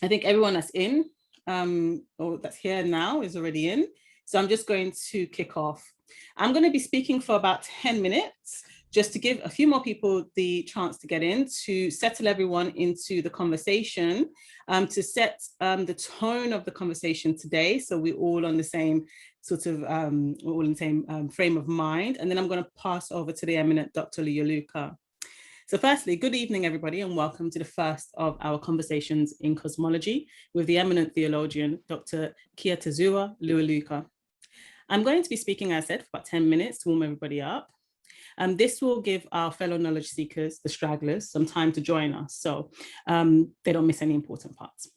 I think everyone that's in or that's here now is already in. So I'm just going to kick off. I'm going to be speaking for about 10 minutes, just to give a few more people the chance to get in, to settle everyone into the conversation, to set the tone of the conversation today. So we're all on the same sort of, we're all in the same frame of mind. And then I'm going to pass over to the eminent Dr. Luyaluka. So firstly, good evening, everybody, and welcome to the first of our conversations in cosmology with the eminent theologian, Dr. Luyaluka. I'm going to be speaking, as I said, for about 10 minutes to warm everybody up. This will give our fellow knowledge seekers, the stragglers, some time to join us so they don't miss any important parts.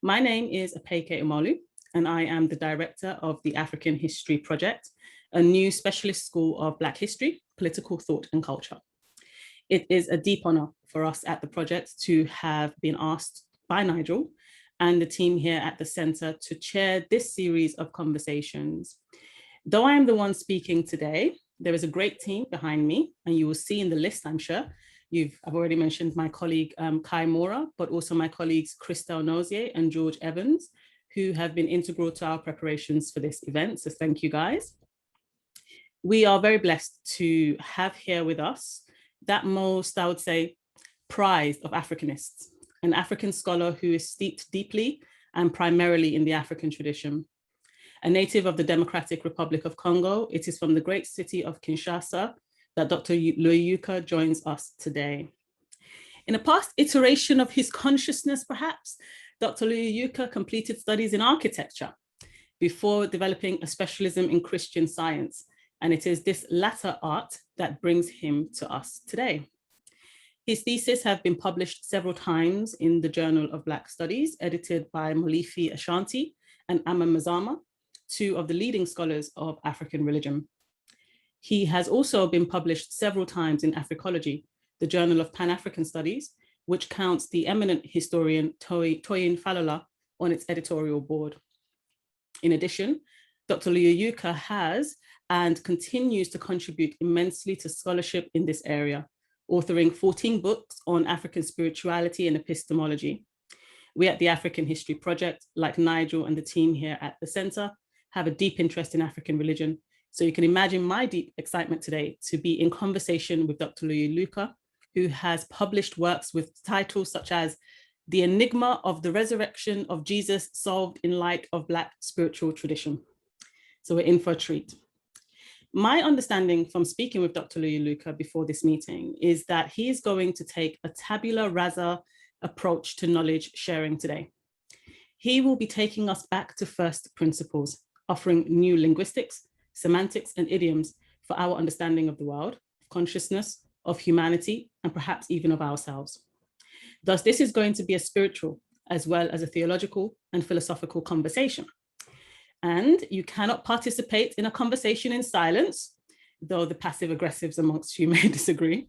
My name is Apeike Umolu, and I am the director of the African History Project, a new specialist school of Black history, political thought and culture. It is a deep honor for us at the project to have been asked by Nigel and the team here at the center to chair this series of conversations. Though I am the one speaking today, there is a great team behind me, and you will see in the list, I'm sure. I've already mentioned my colleague Kai Mora, but also my colleagues Christelle Nozier and George Evans, who have been integral to our preparations for this event. So thank you, guys. We are very blessed to have here with us that most, I would say, prized of Africanists, an African scholar who is steeped deeply and primarily in the African tradition. A native of the Democratic Republic of Congo, it is from the great city of Kinshasa that Dr. Luyaluka joins us today. In a past iteration of his consciousness, perhaps, Dr. Luyaluka completed studies in architecture before developing a specialism in Christian science. And it is this latter art that brings him to us today. His theses have been published several times in the Journal of Black Studies, edited by Molifi Ashanti and Amma Mazama, two of the leading scholars of African religion. He has also been published several times in Africology, the Journal of Pan-African Studies, which counts the eminent historian Toyin Falola on its editorial board. In addition, Dr. Luyaluka has and continues to contribute immensely to scholarship in this area, authoring 14 books on African spirituality and epistemology. We at the African History Project, like Nigel and the team here at the center, have a deep interest in African religion. So you can imagine my deep excitement today to be in conversation with Dr. Luyaluka, who has published works with titles such as The Enigma of the Resurrection of Jesus Solved in Light of Black Spiritual Tradition. So we're in for a treat. My understanding from speaking with Dr. Luyaluka before this meeting is that he is going to take a tabula rasa approach to knowledge sharing today. He will be taking us back to first principles, offering new linguistics, semantics, and idioms for our understanding of the world, consciousness, of humanity, and perhaps even of ourselves. Thus, this is going to be a spiritual as well as a theological and philosophical conversation. And you cannot participate in a conversation in silence, though the passive aggressives amongst you may disagree.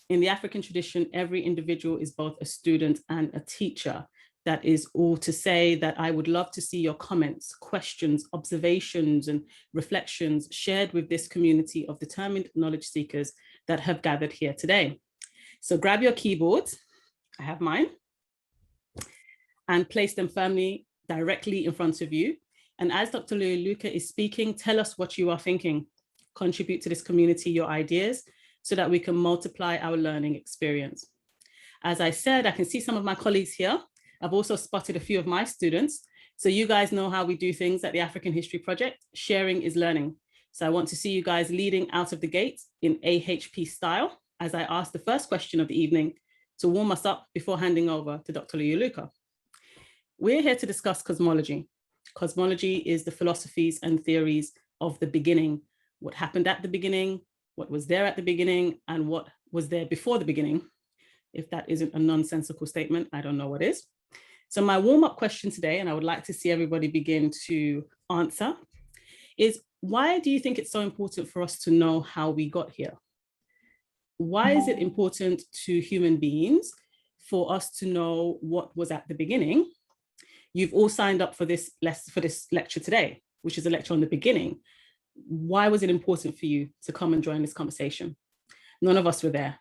In the African tradition, every individual is both a student and a teacher. That is all to say that I would love to see your comments, questions, observations, and reflections shared with this community of determined knowledge seekers that have gathered here today. So grab your keyboards, I have mine, and place them firmly directly in front of you. And as Dr. Luyaluka is speaking, tell us what you are thinking. Contribute to this community your ideas so that we can multiply our learning experience. As I said, I can see some of my colleagues here. I've also spotted a few of my students. So you guys know how we do things at the African History Project. Sharing is learning. So I want to see you guys leading out of the gate in AHP style as I ask the first question of the evening to warm us up before handing over to Dr. Luyaluka. We're here to discuss cosmology. Cosmology is the philosophies and theories of the beginning, what happened at the beginning, what was there at the beginning, and what was there before the beginning. If that isn't a nonsensical statement, I don't know what is. So my warm-up question today, and I would like to see everybody begin to answer, is why do you think it's so important for us to know how we got here? Why is it important to human beings for us to know what was at the beginning? You've all signed up for this lecture today, which is a lecture on the beginning. Why was it important for you to come and join this conversation? None of us were there.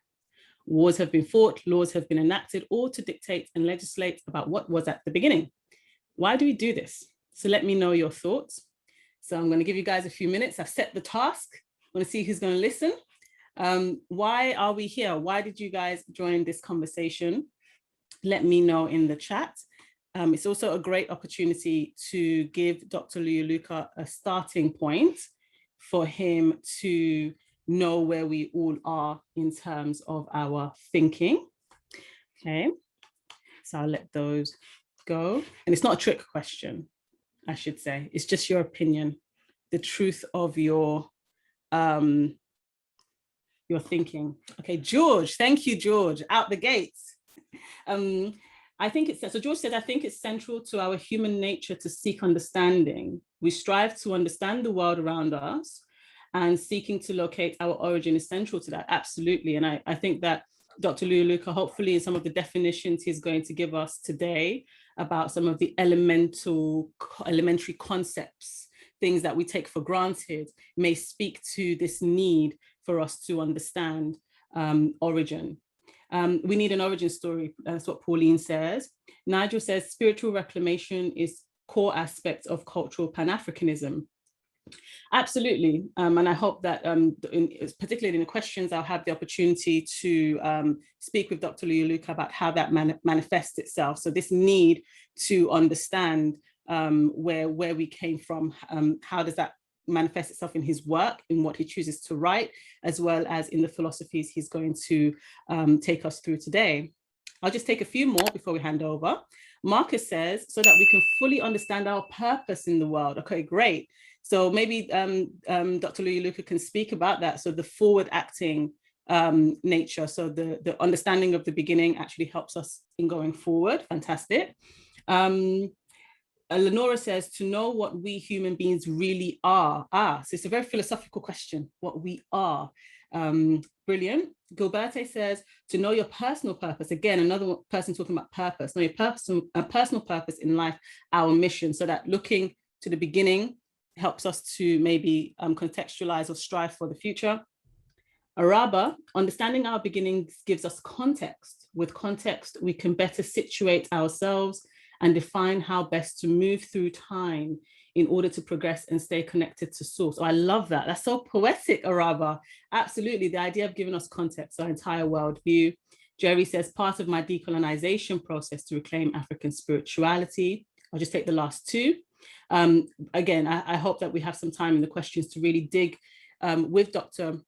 Wars have been fought, laws have been enacted, all to dictate and legislate about what was at the beginning. Why do we do this? So let me know your thoughts. So I'm going to give you guys a few minutes. I've set the task. I want to see who's going to listen. Why are we here? Why did you guys join this conversation? Let me know in the chat. It's also a great opportunity to give Dr. Luyaluka a starting point for him to know where we all are in terms of our thinking. Okay, so I'll let those go. And it's not a trick question, I should say. It's just your opinion, the truth of your thinking. Okay, George, thank you, George, out the gates. I think it's, so George said, I think it's central to our human nature to seek understanding. We strive to understand the world around us, and seeking to locate our origin is central to that, absolutely. And I think that Dr. Luyaluka, hopefully in some of the definitions he's going to give us today about some of the elementary concepts, things that we take for granted, may speak to this need for us to understand origin. We need an origin story. That's what Pauline says. Nigel says spiritual reclamation is core aspect of cultural Pan-Africanism. Absolutely. And I hope that particularly in the questions, I'll have the opportunity to speak with Dr. Luyaluka about how that manifests itself. So this need to understand where we came from, how does that manifest itself in his work, in what he chooses to write, as well as in the philosophies he's going to take us through today. I'll just take a few more before we hand over. Marcus says, so that we can fully understand our purpose in the world. Okay, great. So maybe Dr. Luyaluka can speak about that. So the forward acting nature, so the understanding of the beginning actually helps us in going forward. Fantastic. Lenora says, to know what we human beings really are. So it's a very philosophical question, what we are. Brilliant. Gilberte says, to know your personal purpose. Again, another person talking about purpose. Know your personal purpose in life, our mission, so that looking to the beginning helps us to maybe contextualize or strive for the future. Araba, understanding our beginnings gives us context. With context, we can better situate ourselves and define how best to move through time in order to progress and stay connected to source. Oh, I love that. That's so poetic, Araba. Absolutely, the idea of giving us context, our entire worldview. Jerry says, part of my decolonization process to reclaim African spirituality. I'll just take the last two. Again, I hope that we have some time in the questions to really dig with Dr.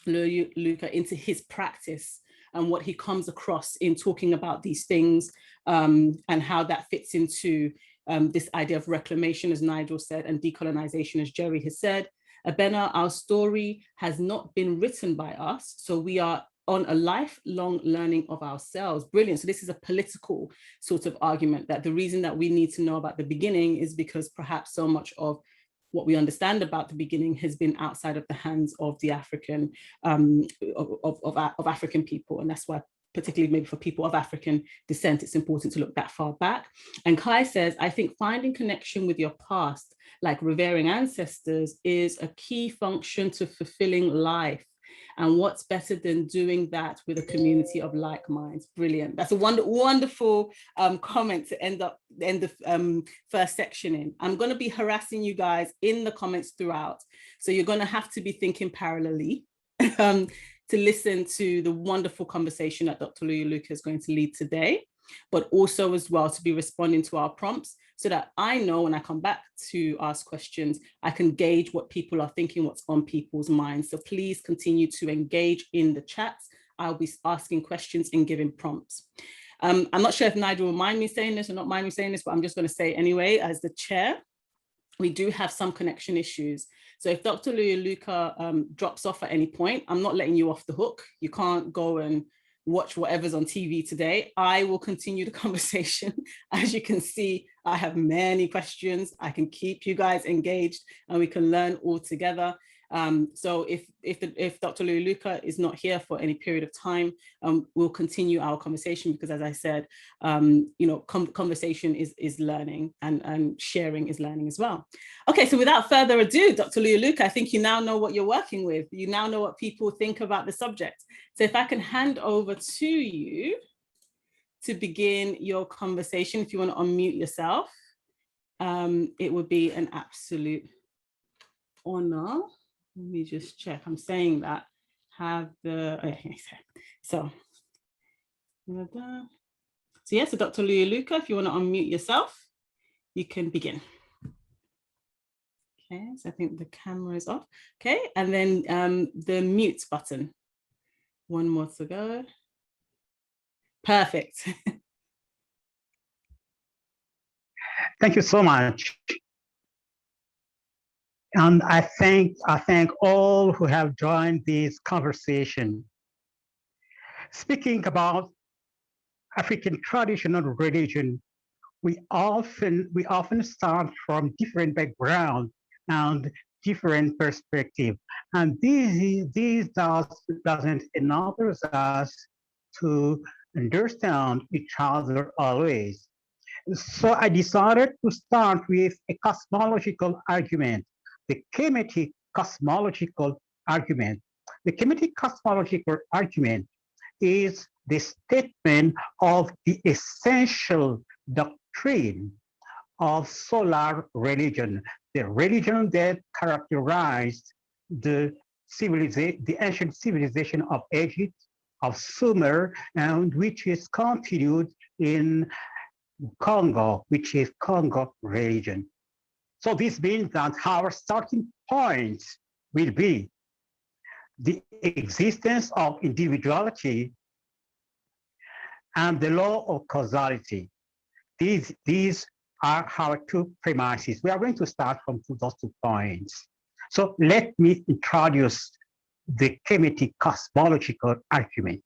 Luyaluka into his practice and what he comes across in talking about these things, and how that fits into this idea of reclamation, as Nigel said, and decolonization, as Jerry has said. Abena, our story has not been written by us, so we are on a lifelong learning of ourselves. Brilliant. So this is a political sort of argument that the reason that we need to know about the beginning is because perhaps so much of what we understand about the beginning has been outside of the hands of the African, of African people. And that's why, particularly maybe for people of African descent, it's important to look that far back. And Kai says, I think finding connection with your past, like revering ancestors, is a key function to fulfilling life. And what's better than doing that with a community of like minds? Brilliant. That's a wonderful comment to end the first section in. I'm going to be harassing you guys in the comments throughout. So you're going to have to be thinking parallelly to listen to the wonderful conversation that Dr. Luyaluka is going to lead today, but also as well to be responding to our prompts so that I know when I come back to ask questions, I can gauge what people are thinking, what's on people's minds. So please continue to engage in the chats. I'll be asking questions and giving prompts. I'm not sure if Nigel will mind me saying this or not mind me saying this, but I'm just going to say anyway, as the chair, we do have some connection issues. So if Dr. Luyaluka drops off at any point, I'm not letting you off the hook. You can't go and watch whatever's on TV today. I will continue the conversation. As you can see, I have many questions. I can keep you guys engaged and we can learn all together. So if Dr. Luyaluka is not here for any period of time, we'll continue our conversation because, as I said, conversation is learning and sharing is learning as well. Okay, so without further ado, Dr. Luyaluka, I think you now know what you're working with. You now know what people think about the subject. So if I can hand over to you to begin your conversation, if you want to unmute yourself, it would be an absolute honor. Let me just check. I'm saying that. So yes, so Dr. Luyaluka, if you want to unmute yourself, you can begin. Okay, so I think the camera is off. Okay, and then the mute button. One more to go. Perfect. Thank you so much. And I thank all who have joined this conversation. Speaking about African traditional religion, we often start from different background and different perspective. And this doesn't enable us to understand each other always. So I decided to start with a cosmological argument, the Chemic cosmological argument. The Chemic cosmological argument is the statement of the essential doctrine of solar religion, the religion that characterized the ancient civilization of Egypt, of Sumer, and which is continued in Congo, which is Congo religion. So this means that our starting point will be the existence of individuality and the law of causality. These are our two premises. We are going to start from those 2 points. So let me introduce the Chemic cosmological argument.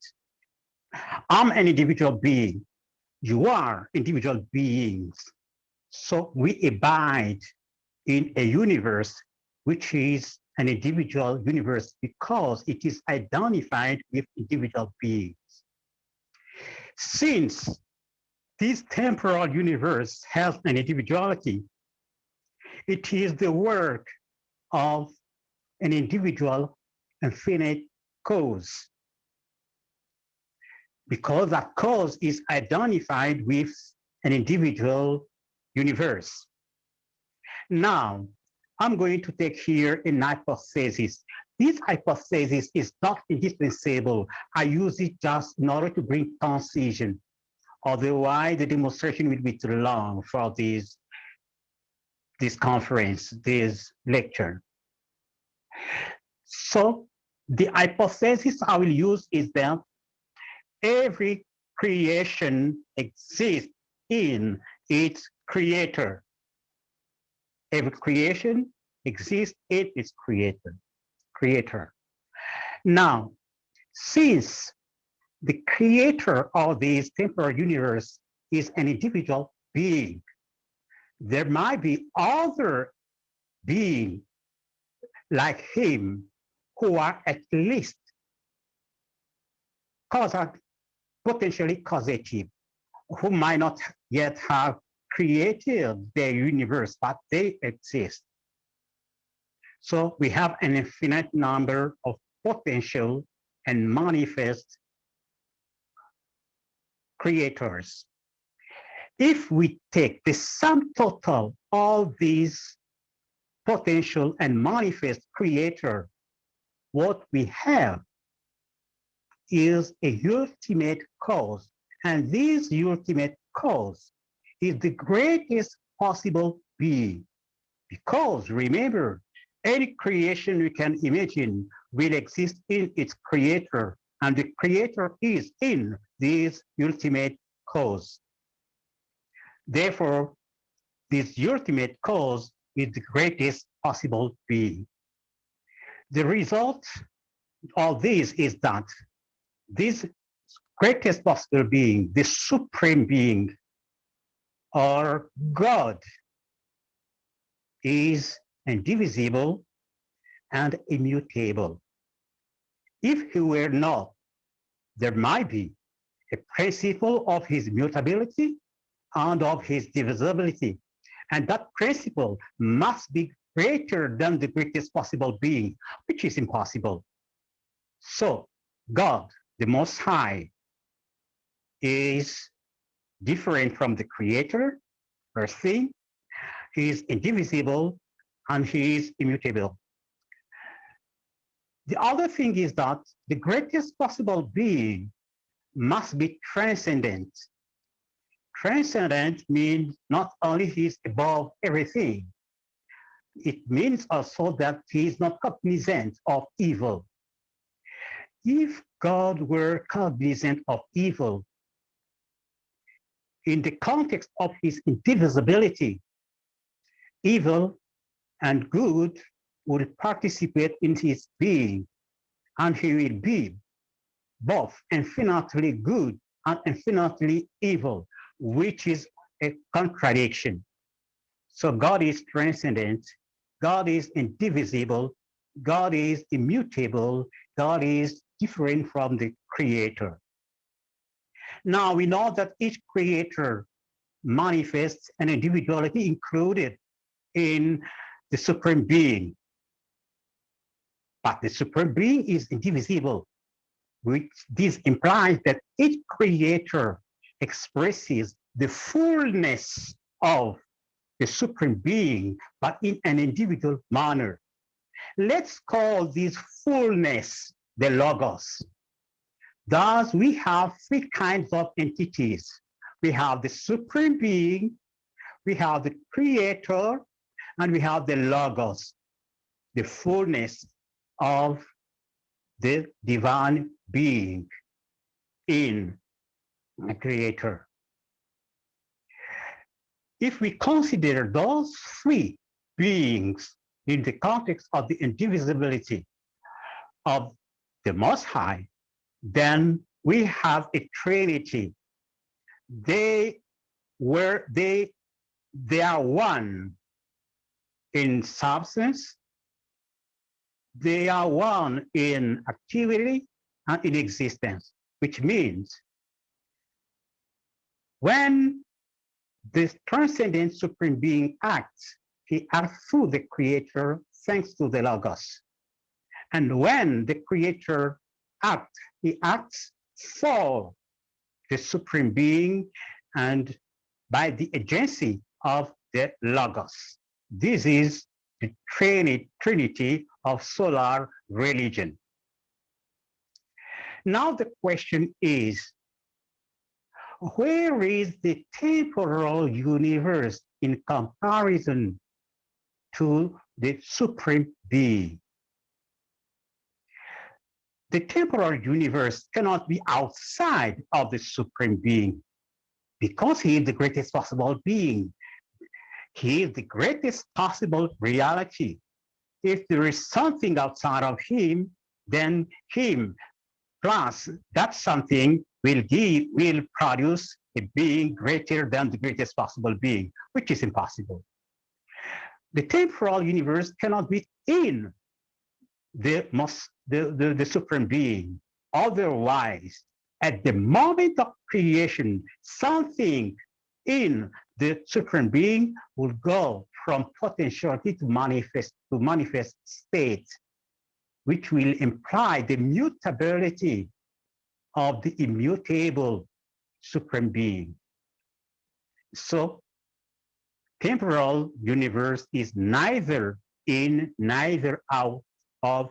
I'm an individual being. You are individual beings. So we abide in a universe which is an individual universe because it is identified with individual beings. Since this temporal universe has an individuality, it is the work of an individual infinite cause, because that cause is identified with an individual universe. Now, I'm going to take here an hypothesis. This hypothesis is not indispensable. I use it just in order to bring concision. Otherwise, the demonstration will be too long for this conference, this lecture. So the hypothesis I will use is that every creation exists in its creator. Every creation exists in its creator. Now, since the creator of this temporal universe is an individual being, there might be other beings like him who are at least potentially causative, who might not yet have created their universe, but they exist. So we have an infinite number of potential and manifest creators. If we take the sum total of these potential and manifest creator, what we have is a ultimate cause. And this ultimate cause is the greatest possible being. Because remember, any creation we can imagine will exist in its creator, and the creator is in this ultimate cause. Therefore, this ultimate cause is the greatest possible being. The result of this is that this greatest possible being, the supreme being, or God, is indivisible and immutable. If he were not, there might be a principle of his mutability and of his divisibility. And that principle must be greater than the greatest possible being, which is impossible. So God, the Most High, is different from the Creator, first thing. He is indivisible and he is immutable. The other thing is that the greatest possible being must be transcendent. Transcendent means not only he is above everything, it means also that he is not cognizant of evil. If God were cognizant of evil, in the context of his indivisibility, evil and good will participate in his being, and he will be both infinitely good and infinitely evil, which is a contradiction. So God is transcendent, God is indivisible, God is immutable, God is different from the Creator. Now we know that each creator manifests an individuality included in the Supreme Being. But the Supreme Being is indivisible, which this implies that each creator expresses the fullness of the Supreme Being, but in an individual manner. Let's call this fullness the Logos. Thus, we have three kinds of entities. We have the Supreme Being, we have the Creator, and we have the Logos, the fullness of the divine being in the Creator. If we consider those three beings in the context of the indivisibility of the Most High, then we have a trinity. They are one in substance, they are one in activity and in existence, which means when this transcendent Supreme Being acts, he acts through the Creator thanks to the Logos. And when the Creator acts, he acts for the Supreme Being and by the agency of the Logos. This is the Trinity of solar religion. Now the question is, where is the temporal universe in comparison to the Supreme Being? The temporal universe cannot be outside of the Supreme Being because he is the greatest possible being. He is the greatest possible reality. If there is something outside of him, then him plus that something will produce a being greater than the greatest possible being, which is impossible. The temporal universe cannot be in the Supreme Being. Otherwise, at the moment of creation, something in the Supreme Being will go from potentiality to manifest state, which will imply the mutability of the immutable Supreme Being. So, temporal universe is neither in, neither out of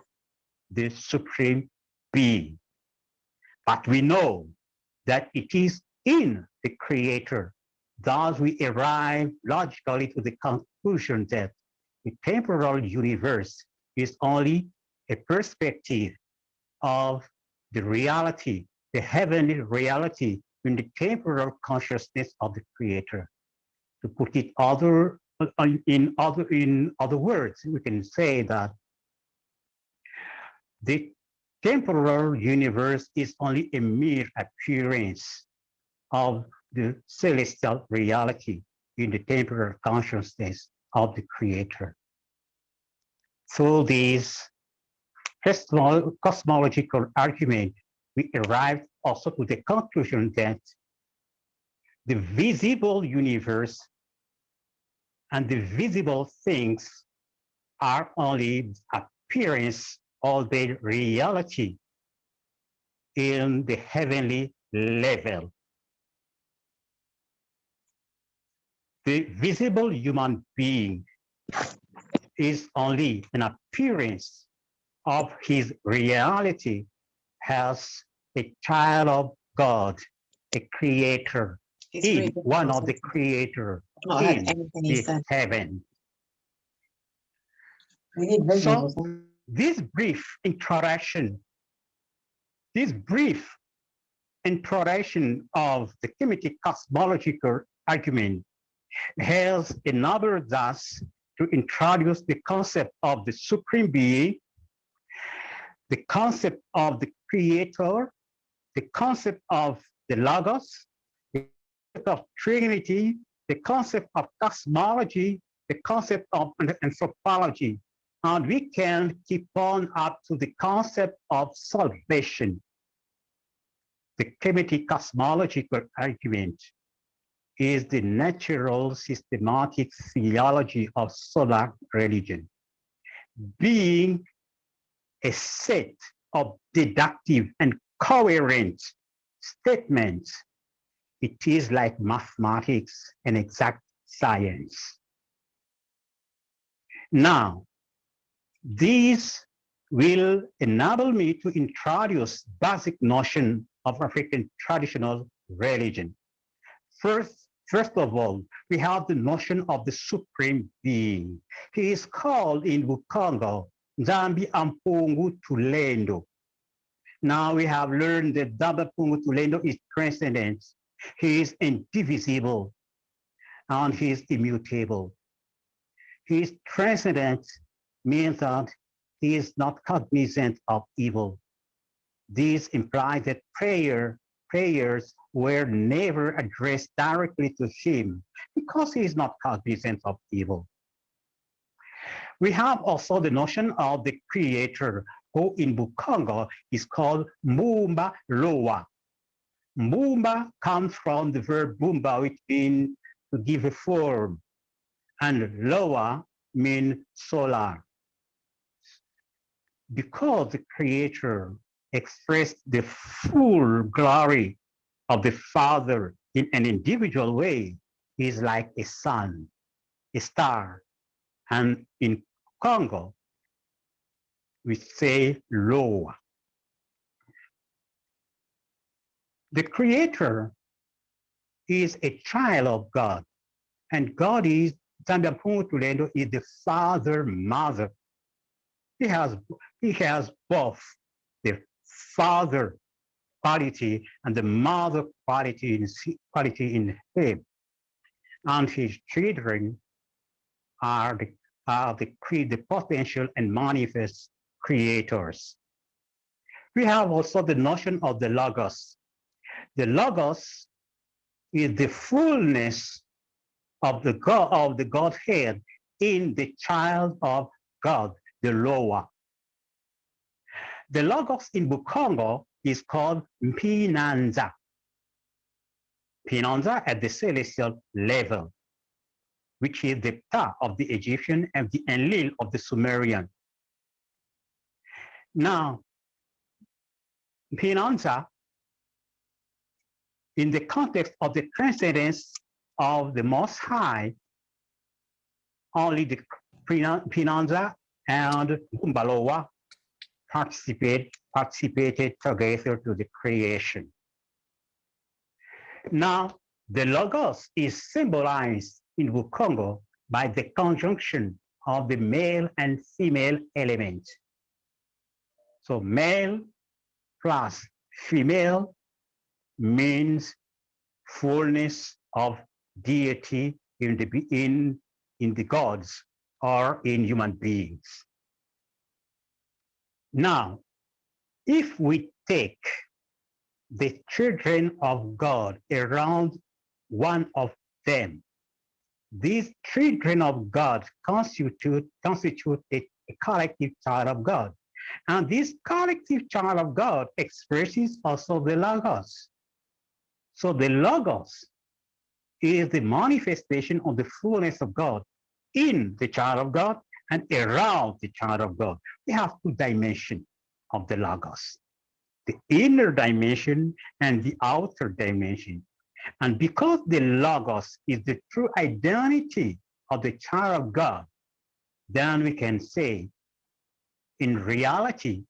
the Supreme Being. But we know that it is in the Creator. Thus, we arrive logically to the conclusion that the temporal universe is only a perspective of the reality, the heavenly reality in the temporal consciousness of the Creator. To put it in other words, we can say that the temporal universe is only a mere appearance of the celestial reality in the temporal consciousness of the Creator. Through this cosmological argument, we arrived also to the conclusion that the visible universe and the visible things are only appearance of the reality in the heavenly level. The visible human being is only an appearance of his reality as a child of God, a creator, one of the creator in the heaven. So this brief introduction of the Chemic cosmological argument has enabled us to introduce the concept of the supreme being, the concept of the creator, the concept of the logos, the concept of Trinity, the concept of cosmology, the concept of anthropology. And we can keep on up to the concept of salvation. The Chemic cosmological argument is the natural systematic theology of solar religion, being a set of deductive and coherent statements. It is like mathematics and exact science. Now, this will enable me to introduce basic notion of African traditional religion. First of all, we have the notion of the supreme being. He is called in Bukongo, Nzambi Ampungu Tulendo. Now we have learned that Nzambi Ampungu Tulendo is transcendent. He is indivisible and he is immutable. He is transcendent means that he is not cognizant of evil. This implies that prayers were never addressed directly to him because he is not cognizant of evil. We have also the notion of the creator, who in Bukongo is called Mumba Loa. Mumba comes from the verb Bumba, which means to give a form, and Loa means solar. Because the creator expressed the full glory of the Father in an individual way, he is like a sun, a star. And in Congo, we say Loa. The creator is a child of God, and God is, Nzambi Ampungu Tulendo is the father, mother. He has both the father quality and the mother quality in him. And his children are the potential and manifest creators. We have also the notion of the logos. The logos is the fullness of the Godhead in the child of God, the Loa. The logos in Bukongo is called Mpinanza. Pinanza at the celestial level, which is the Ptah of the Egyptian and the Enlil of the Sumerian. Now, Pinanza, in the context of the transcendence of the Most High, only the Pinanza and Umbaloa participated together to the creation. Now, the Logos is symbolized in Bukongo by the conjunction of the male and female element. So male plus female means fullness of deity in the gods or in human beings. Now, if we take the children of God around one of them, these children of God constitute a a collective child of God. And this collective child of God expresses also the Logos. So the Logos is the manifestation of the fullness of God in the child of God and around the child of God. We have two dimensions of the Logos, the inner dimension and the outer dimension. And because the Logos is the true identity of the child of God, then we can say, in reality,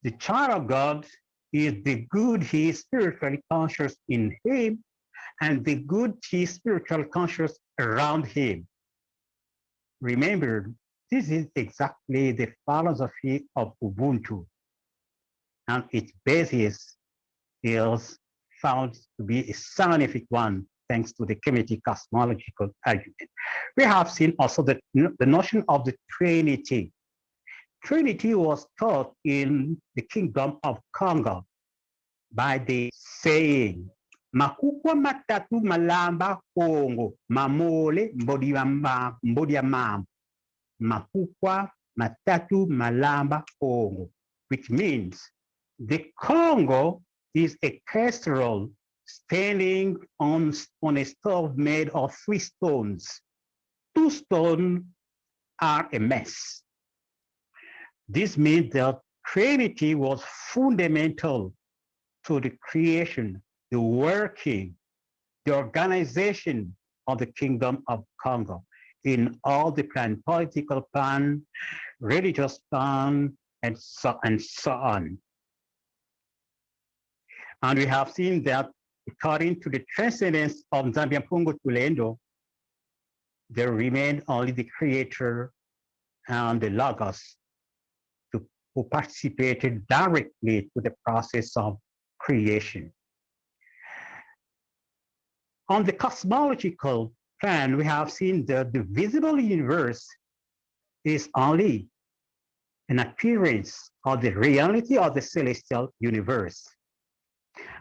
the child of God is the good he is spiritually conscious in him and the good he is spiritually conscious around him. Remember, this is exactly the philosophy of Ubuntu, and its basis is found to be a scientific one thanks to the Chemic cosmological argument. We have seen also the notion of the Trinity. Trinity was taught in the kingdom of Congo by the saying, Makukwa matatu malamba Congo, mamole mbodia mam. Makukwa matatu malamba Congo, which means the Congo is a casserole standing on a stove made of 3 stones. 2 stones are a mess. This means that Trinity was fundamental to the creation, the working, the organization of the Kingdom of Congo in all the plan, political plan, religious plan, and so on. And we have seen that according to the transcendence of Zambian Pungo Tulendo, there remained only the creator and the Logos who participated directly to the process of creation. On the cosmological plan, we have seen that the visible universe is only an appearance of the reality of the celestial universe.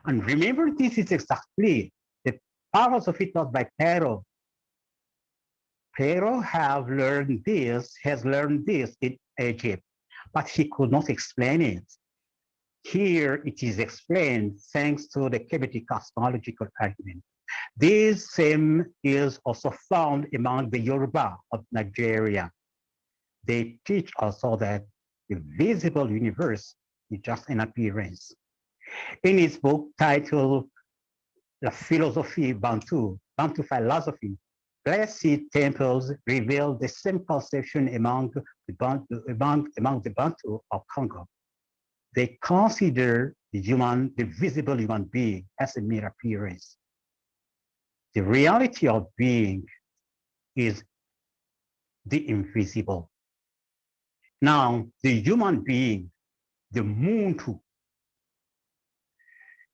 And remember, this is exactly the philosophy taught by Pero. Pero has learned this in Egypt, but he could not explain it. Here it is explained thanks to the Chemic cosmological argument. This same is also found among the Yoruba of Nigeria. They teach also that the visible universe is just an appearance. In his book titled La Philosophie Bantu, Bantu Philosophy, Blessed Temples reveal the same conception among the Bantu of Congo. They consider the visible human being as a mere appearance. The reality of being is the invisible. Now, the human being, the Muntu,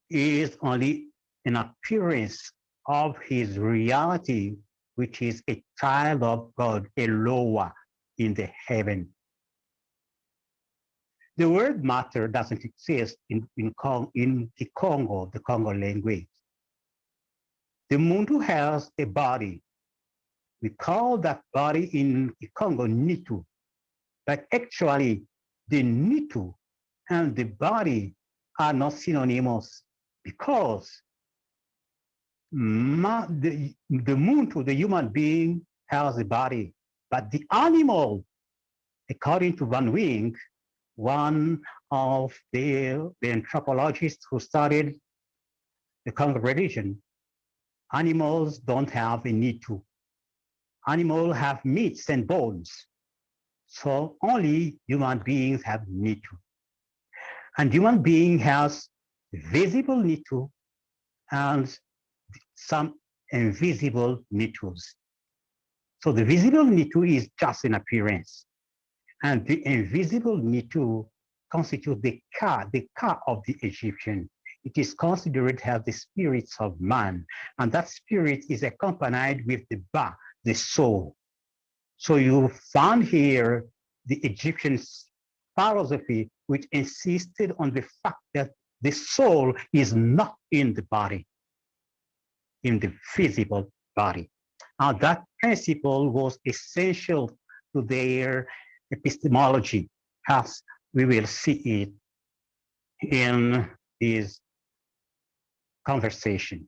is only an appearance of his reality, which is a child of God, a lower in the heaven. The word matter doesn't exist in the Congo language. The Muntu has a body. We call that body in the Congo Nitu, but actually the Nitu and the body are not synonymous because the Muntu, the human being, has a body, but the animal, according to Van Wink, one of the anthropologists who studied the Congo religion, animals don't have a Nitu. Animals have meats and bones. So only human beings have Nitu. And human being has visible Nitu and some invisible Nitus. So the visible Nitu is just an appearance. And the invisible Nitu constitutes the ka of the Egyptian. It is considered as the spirits of man. And that spirit is accompanied with the ba, the soul. So you found here the Egyptian philosophy, which insisted on the fact that the soul is not in the body, in the physical body. Now that principle was essential to their epistemology, as we will see it in this conversation.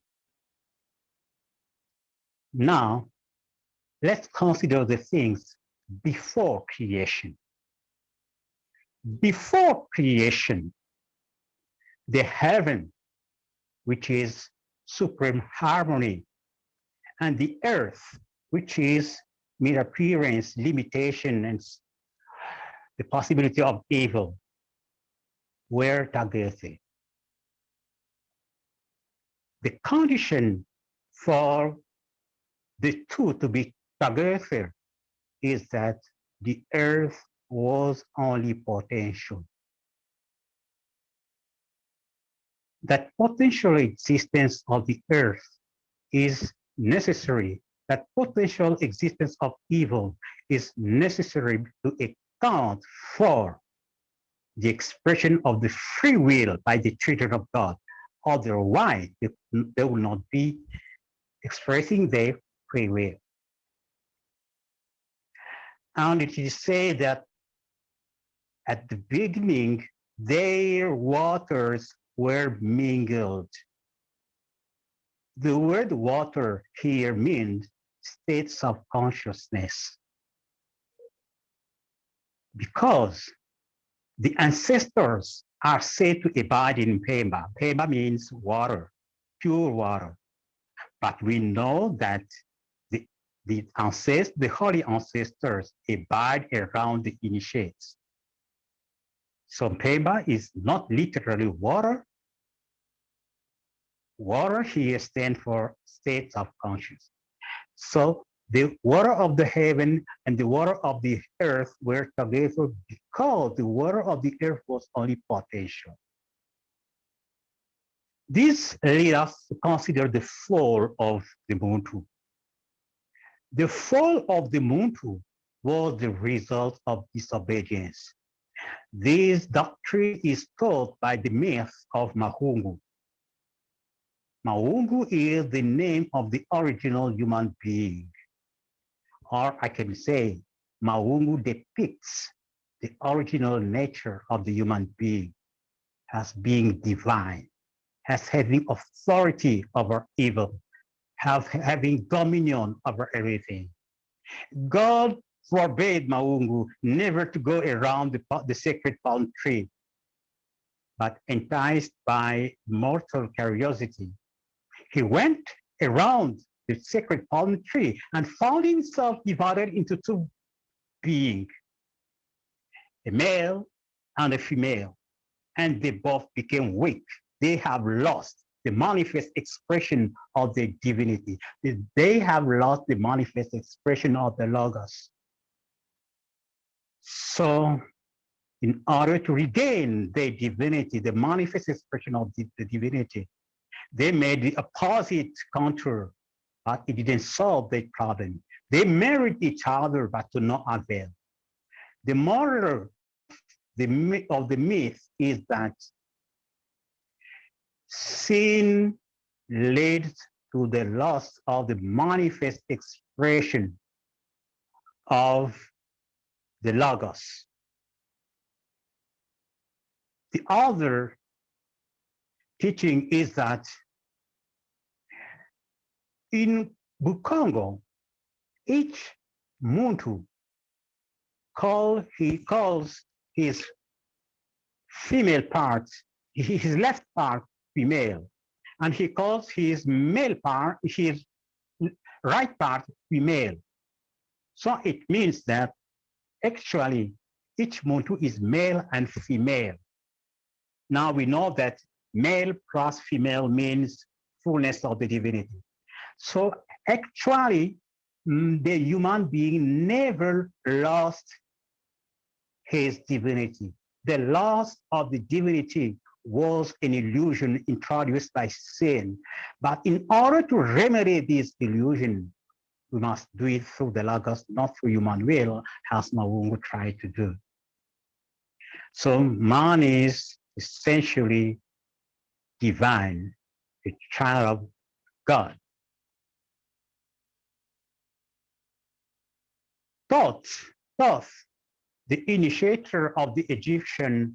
Now, let's consider the things before creation. Before creation, the heaven, which is supreme harmony, and the earth, which is mere appearance, limitation, and the possibility of evil, were together. The condition for the two to be together is that the earth was only potential. That potential existence of the earth is necessary. That potential existence of evil is necessary to account for the expression of the free will by the children of God. Otherwise, they will not be expressing their free will. And it is said that at the beginning, their waters were mingled. The word water here means states of consciousness, because the ancestors are said to abide in Pema. Pema means water, pure water. But we know that the holy ancestors abide around the initiates. So Pema is not literally water. Water here stands for states of consciousness. So the water of the heaven and the water of the earth were together because the water of the earth was only potential. This leads us to consider the fall of the Muntu. The fall of the Muntu was the result of disobedience. This doctrine is taught by the myth of Mahumu. Mahumu is the name of the original human being. Or I can say, Mahumu depicts the original nature of the human being as being divine, as having authority over evil, having dominion over everything. God forbade Mahumu never to go around the sacred palm tree, but enticed by mortal curiosity, he went around the sacred palm tree and found himself divided into two beings, a male and a female, and they both became weak. They have lost the manifest expression of their divinity. They have lost the manifest expression of the Logos. So in order to regain their divinity, the manifest expression of the divinity, they made the opposite contour, but it didn't solve their problem. They married each other, but to no avail. The moral of the myth is that sin led to the loss of the manifest expression of the Logos. The other teaching is that in Bukongo, each Muntu calls his female part, his left part female, and he calls his male part, his right part female. So it means that actually each Muntu is male and female. Now we know that male plus female means fullness of the divinity. So actually, the human being never lost his divinity. The loss of the divinity was an illusion introduced by sin. But in order to remedy this illusion, we must do it through the Logos, not through human will, as Mahumu tried to do. So man is essentially divine, a child of God. But Thoth, the initiator of the Egyptian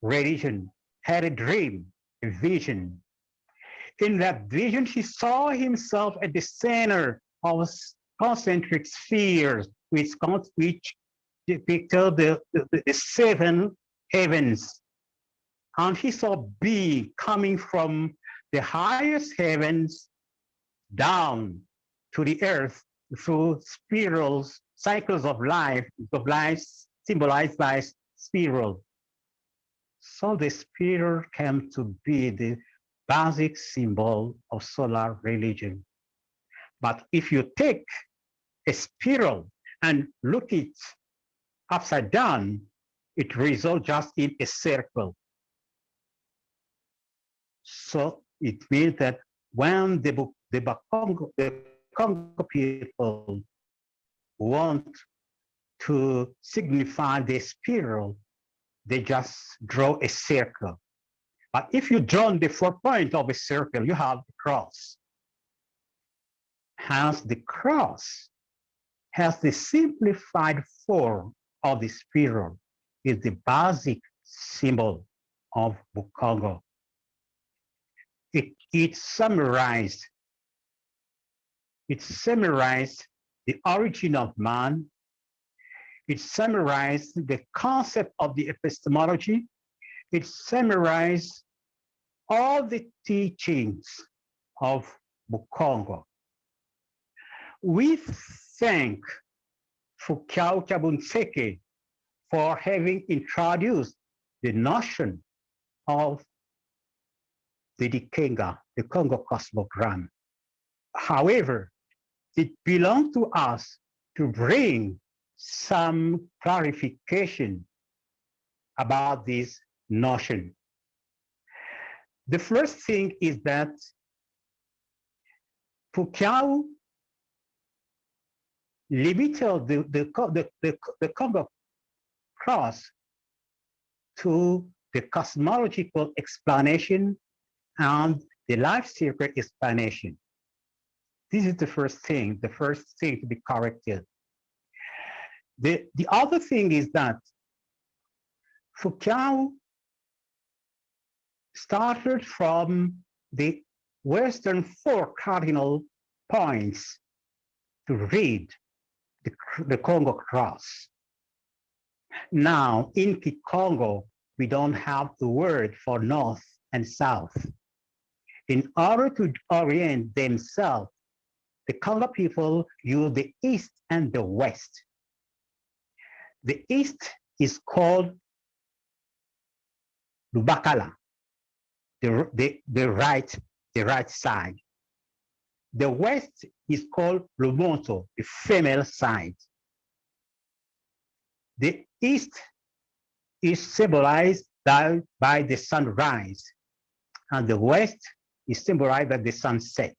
religion, had a dream, a vision. In that vision, he saw himself at the center of concentric spheres, which depicted the seven heavens. And he saw being coming from the highest heavens down to the earth through spirals, cycles of life symbolized by spiral. So the spiral came to be the basic symbol of solar religion. But if you take a spiral and look it upside down, it results just in a circle. So it means that when the Congo people want to signify the spiral, they just draw a circle. But if you draw the 4 points of a circle, you have the cross. Hence, the cross has the simplified form of the spiral, is the basic symbol of Bukongo. It summarized the origin of man. It summarized the concept of the epistemology. It summarized all the teachings of Bukongo. We thank Fukao Chabunseke for having introduced the notion of the Dikenga, the Congo cosmogram. However, it belongs to us to bring some clarification about this notion. The first thing is that Fukao limited the Congo cross to the cosmological explanation and the life cycle explanation. This is the first thing to be corrected. The other thing is that Fukao started from the Western 4 cardinal points to read the Congo cross. Now, in Kikongo, we don't have the word for north and south. In order to orient themselves, the Congo people use the east and the west. The east is called Lubakala, the right side. The west is called Lumonto, the female side. The east is symbolized by the sunrise, and the west is symbolized by the sunset.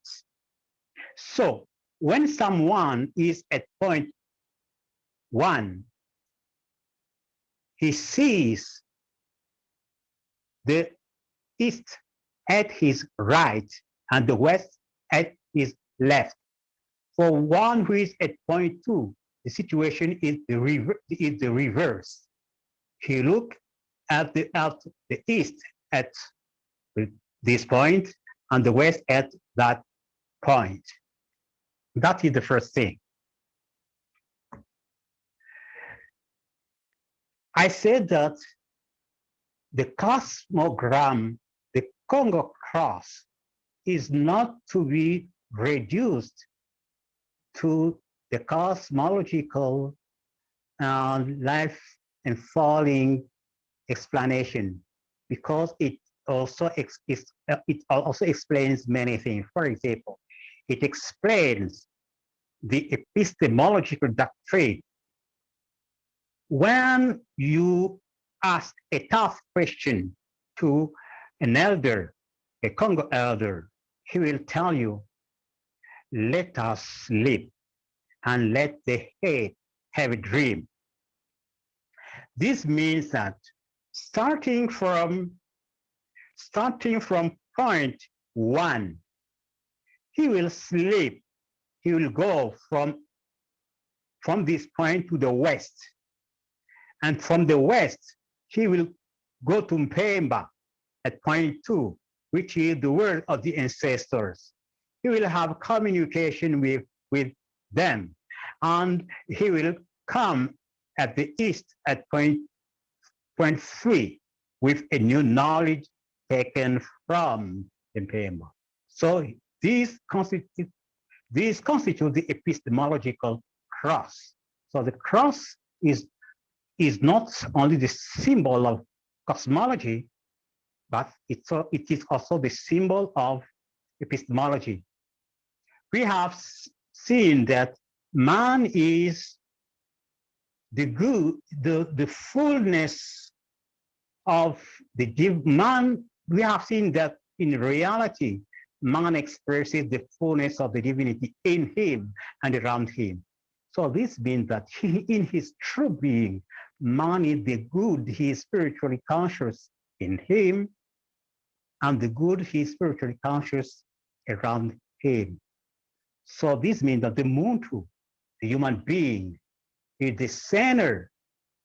So when someone is at point 1, he sees the east at his right and the west at his left. For one who is at point 2, the situation is the reverse. He looks at the east at this point and the west at that point. That is the first thing. I said that the cosmogram, the Congo cross, is not to be reduced to the cosmological life and falling explanation, because it also explains many things. For example, it explains the epistemological doctrine. When you ask a tough question to an elder, a Congo elder, he will tell you, let us sleep and let the head have a dream. This means that starting from point 1, he will sleep. He will go from from this point to the west. And from the west, he will go to Mpemba at point 2, which is the world of the ancestors. He will have communication with them, and he will come at the east at point 3 with a new knowledge taken from Mpemba. So these constitute the epistemological cross. So the cross is not only the symbol of cosmology, but it is also the symbol of epistemology. We have seen that man is the fullness of the man. We have seen that in reality, man expresses the fullness of the divinity in him and around him. So this means that in his true being, man is the good he is spiritually conscious in him, and the good he is spiritually conscious around him. So this means that the Muntu, the human being, is the center,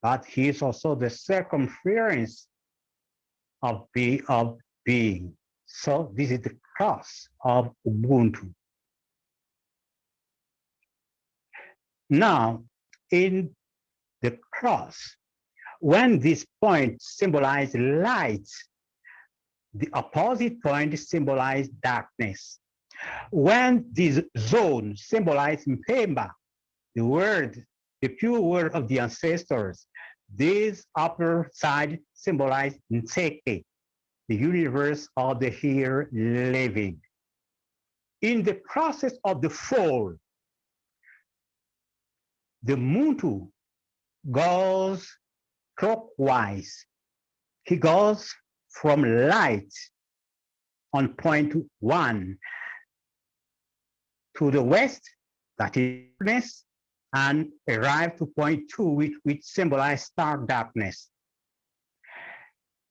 but he is also the circumference of being. So this is the cross of Ubuntu. Now, in the cross, when this point symbolizes light, the opposite point symbolizes darkness. When this zone symbolizes Mpemba, the word, the pure word of the ancestors, this upper side symbolizes Nseke, the universe of the here living. In the process of the fall, the Muntu goes clockwise. He goes from light on point 1 to the west, that is darkness, and arrive to point 2, which symbolizes stark darkness.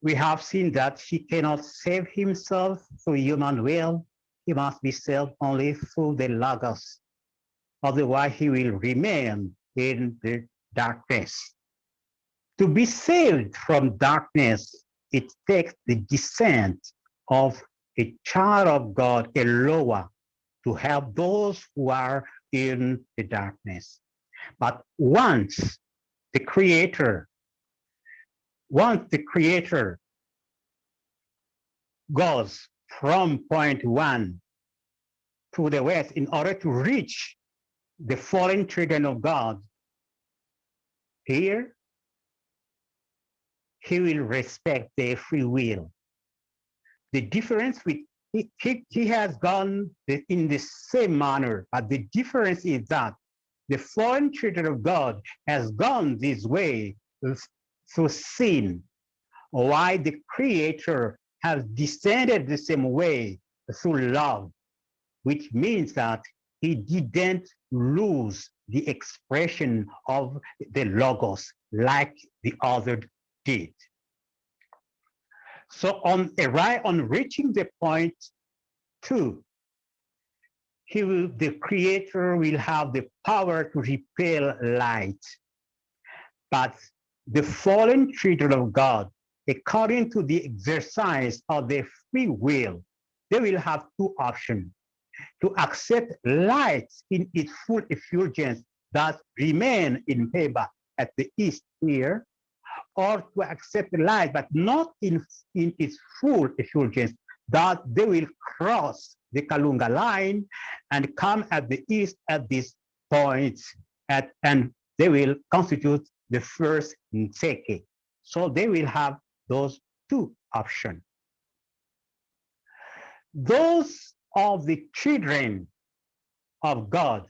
We have seen that he cannot save himself through human will. He must be saved only through the Logos. Otherwise, he will remain in the darkness. To be saved from darkness, it takes the descent of a child of God, a lower, to help those who are in the darkness. But once the Creator goes from point 1 to the west in order to reach the fallen children of God, here he will respect their free will. The difference with he has gone in the same manner, but the difference is that the fallen children of God has gone this way through sin, while the Creator has descended the same way through love, which means that he didn't lose the expression of the Logos like the other did. So on reaching the point 2, the Creator will have the power to repel light. But the fallen children of God, according to the exercise of their free will, they will have 2 options: to accept light in its full effulgence that remain in Mpemba at the east here, or to accept light but not in its full effulgence, that they will cross the Kalunga line and come at the east at this point, and they will constitute the first Nseke. So they will have those 2 options. Those of the children of God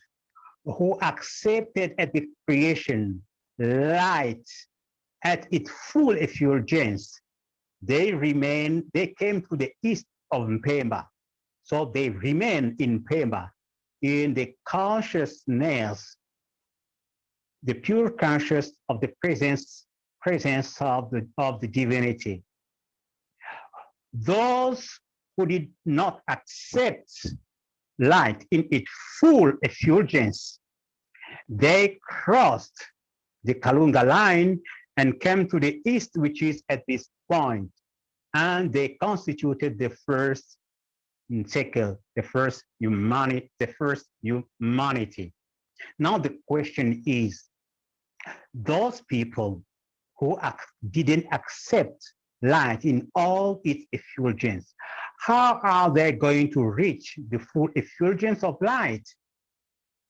who accepted at the creation light at its full effulgence, they came to the east of Mpemba. So they remain in Mpemba in the consciousness, the pure consciousness of the presence of the divinity. Those who did not accept light in its full effulgence, They crossed the Kalunga line and came to the east, which is at this point, and they constituted the first Ntekel, the first humanity. Now the question is, those people who didn't accept light in all its effulgence, how are they going to reach the full effulgence of light?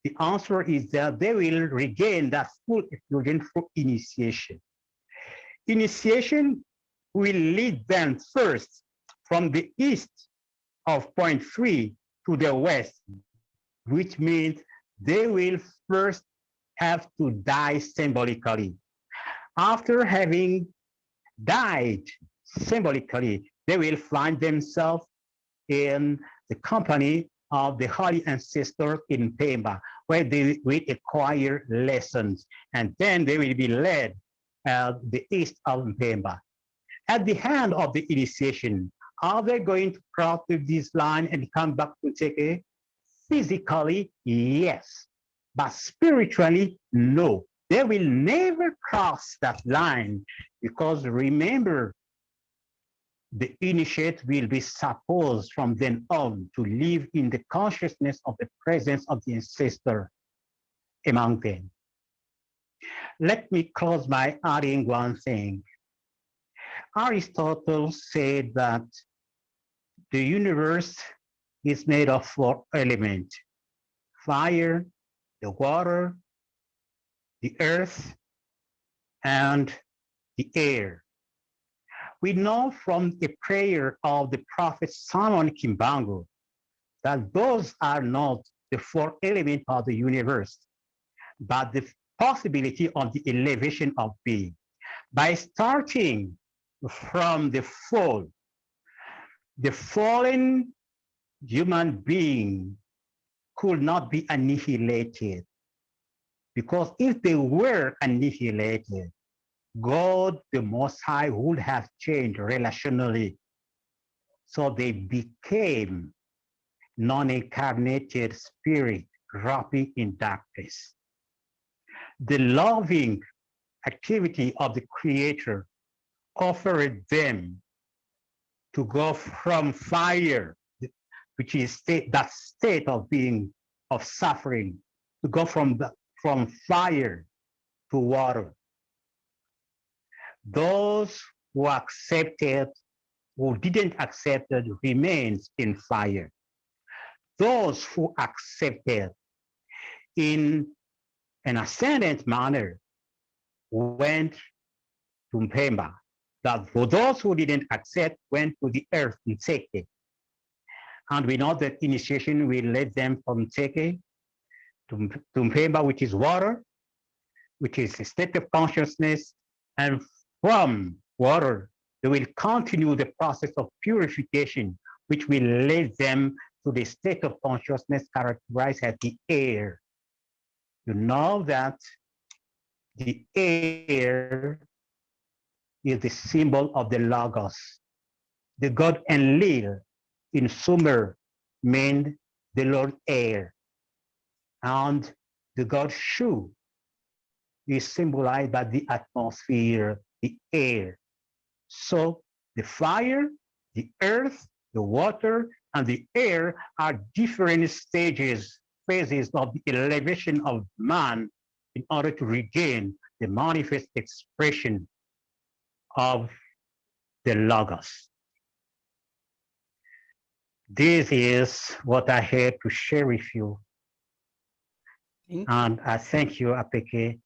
The answer is that they will regain that full effulgence through initiation. Initiation will lead them first from the east of point 3 to the west, which means they will first have to die symbolically. After having died symbolically, they will find themselves in the company of the holy ancestors in Pemba, where they will acquire lessons, and then they will be led the east of Pemba. At the end of the initiation, are they going to cross this line and come back to Teke? Physically, yes, but spiritually, no. They will never cross that line, because remember, the initiate will be supposed from then on to live in the consciousness of the presence of the ancestor among them. Let me close by adding one thing. Aristotle said that the universe is made of 4 elements: fire, the water, the earth, and the air. We know from the prayer of the prophet Solomon Kimbangu that those are not the 4 elements of the universe, but the possibility of the elevation of being. By starting from the fall, the fallen human being could not be annihilated, because if they were annihilated, God, the Most High, would have changed relationally. So they became non-incarnated spirit groping in darkness. The loving activity of the Creator offered them to go from fire, which is that state of being, of suffering, to go from fire to water. Those who accepted, who didn't accept it, remains in fire. Those who accepted in an ascendant manner went to Mpemba. That for those who didn't accept went to the earth in Teke. And we know that initiation will lead them from Teke to Mpemba, which is water, which is a state of consciousness, and from water, they will continue the process of purification, which will lead them to the state of consciousness characterized as the air. You know that the air is the symbol of the Logos. The god Enlil in Sumer meant the Lord Air. And the god Shu is symbolized by the atmosphere, the air. So the fire, the earth, the water, and the air are different phases of the elevation of man in order to regain the manifest expression of the Logos. This is what I had to share with you. And I thank you, Apeike.